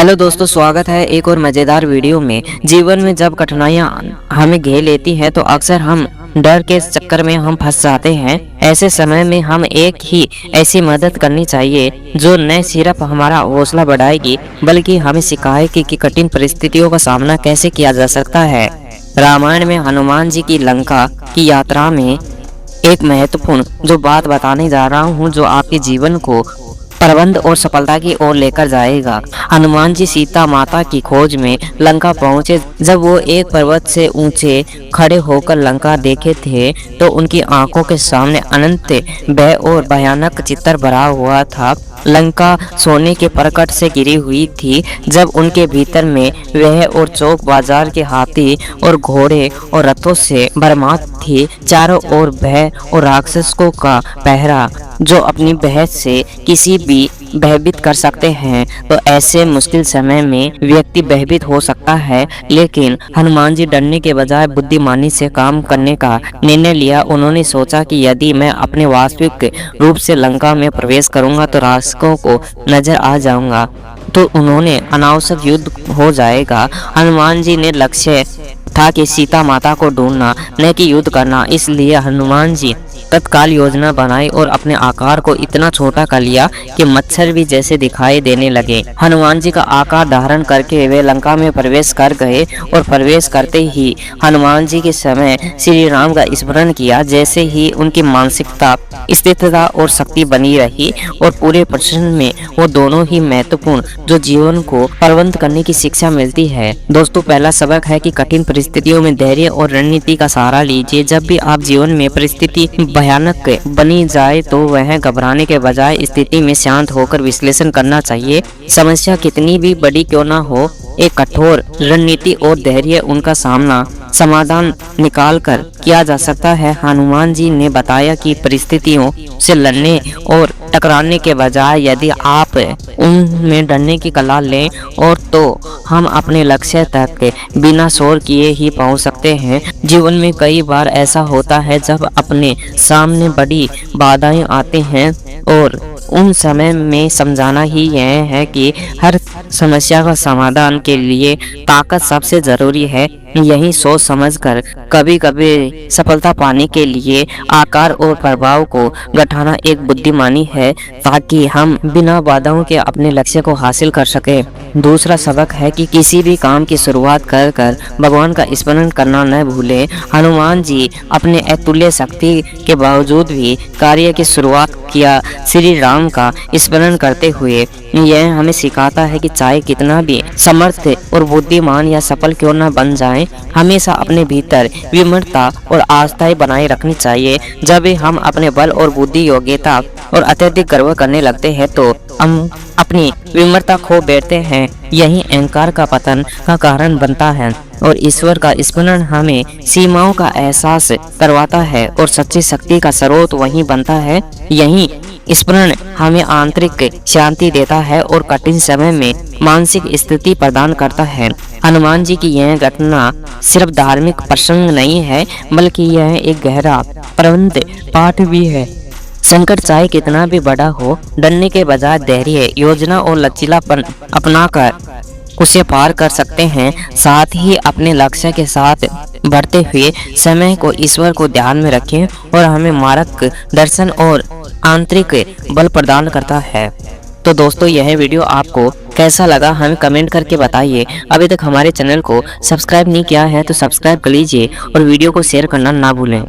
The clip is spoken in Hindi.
हेलो दोस्तों, स्वागत है एक और मज़ेदार वीडियो में। जीवन में जब कठिनाइयाँ हमें घेर लेती हैं तो अक्सर हम डर के चक्कर में हम फंस जाते हैं। ऐसे समय में हम एक ही ऐसी मदद करनी चाहिए जो न सिर्फ हमारा हौसला बढ़ाएगी बल्कि हमें सिखाएगी कि कठिन परिस्थितियों का सामना कैसे किया जा सकता है। रामायण में हनुमान जी की लंका की यात्रा में एक महत्वपूर्ण जो बात बताने जा रहा हूँ जो आपके जीवन को प्रबंध और सफलता की ओर लेकर जाएगा। हनुमान जी सीता माता की खोज में लंका पहुंचे। जब वो एक पर्वत से ऊंचे खड़े होकर लंका देखे थे तो उनकी आंखों के सामने अनंत भय और भयानक चित्र भरा हुआ था। लंका सोने के परकट से घिरी हुई थी। जब उनके भीतर में वह और चौक बाजार के हाथी और घोड़े और रथों से भरमार थी। चारों ओर भय और राक्षसों का पहरा जो अपनी बहस से किसी भी भयभीत कर सकते हैं। तो ऐसे मुश्किल समय में व्यक्ति भयभीत हो सकता है, लेकिन हनुमान जी डरने के बजाय बुद्धिमानी से काम करने का निर्णय लिया। उन्होंने सोचा कि यदि मैं अपने वास्तविक रूप से लंका में प्रवेश करूंगा तो राक्षसों को नजर आ जाऊंगा तो उन्होंने अनावश्यक युद्ध हो जाएगा। हनुमान जी ने लक्ष्य था कि सीता माता को ढूंढना, न कि युद्ध करना। इसलिए हनुमान जी तत्काल योजना बनाई और अपने आकार को इतना छोटा कर लिया कि मच्छर भी जैसे दिखाई देने लगे। हनुमान जी का आकार धारण करके वे लंका में प्रवेश कर गए और प्रवेश करते ही हनुमान जी के समय श्री राम का स्मरण किया। जैसे ही उनकी मानसिकता, स्थिरता और शक्ति बनी रही और पूरे प्रश्न में वो दोनों ही महत्वपूर्ण जो जीवन को प्रबंध करने की शिक्षा मिलती है। दोस्तों, पहला सबक है कि कठिन परिस्थितियों में धैर्य और रणनीति का सहारा लीजिए। जब भी आप जीवन में परिस्थिति भयानक बनी जाए तो वह घबराने के बजाय स्थिति में शांत होकर विश्लेषण करना चाहिए। समस्या कितनी भी बड़ी क्यों ना हो, एक कठोर रणनीति और धैर्य उनका समाधान निकाल कर किया जा सकता है। हनुमान जी ने बताया कि परिस्थितियों से लड़ने और टकराने के बजाय यदि आप उनमें डरने की कला लें और तो हम अपने लक्ष्य तक बिना शोर किए ही पहुंच सकते हैं। जीवन में कई बार ऐसा होता है जब अपने सामने बड़ी बाधाएं आती हैं और उन समय में समझाना ही यह है कि हर समस्या का समाधान के लिए ताकत सबसे जरूरी है। यही सोच समझकर कभी कभी सफलता पाने के लिए आकार और प्रभाव को घटाना एक बुद्धिमानी है ताकि हम बिना बाधाओं के अपने लक्ष्य को हासिल कर सके। दूसरा सबक है कि किसी भी काम की शुरुआत कर भगवान का स्मरण करना न भूलें। हनुमान जी अपने अतुल्य शक्ति के बावजूद भी कार्य की शुरुआत किया। श्री राम का स्मरण करते हुए यह हमें सिखाता है कि चाहे कितना भी समर्थ और बुद्धिमान या सफल क्यों न बन जाएं, हमेशा अपने भीतर विनम्रता और आस्था बनाए रखनी चाहिए। जब भी हम अपने बल और बुद्धि, योग्यता और अत्यधिक गर्व करने लगते हैं तो हम अपनी विनम्रता खो बैठते हैं। यही अहंकार का पतन का कारण बनता है और ईश्वर का स्मरण हमें सीमाओं का एहसास करवाता है और सच्ची शक्ति का स्रोत वही बनता है। यही स्मरण हमें आंतरिक शांति देता है और कठिन समय में मानसिक स्थिति प्रदान करता है। हनुमान जी की यह घटना सिर्फ धार्मिक प्रसंग नहीं है बल्कि यह एक गहरा प्रबंध पाठ भी है। संकट चाहे कितना भी बड़ा हो, डरने के बजाय धैर्य, योजना और लचीलापन अपनाकर उसे पार कर सकते हैं। साथ ही अपने लक्ष्य के साथ बढ़ते हुए समय को ईश्वर को ध्यान में रखें और हमें मार्ग दर्शन और आंतरिक बल प्रदान करता है। तो दोस्तों, यह वीडियो आपको कैसा लगा हमें कमेंट करके बताइए। अभी तक हमारे चैनल को सब्सक्राइब नहीं किया है तो सब्सक्राइब कर लीजिए और वीडियो को शेयर करना ना भूलें।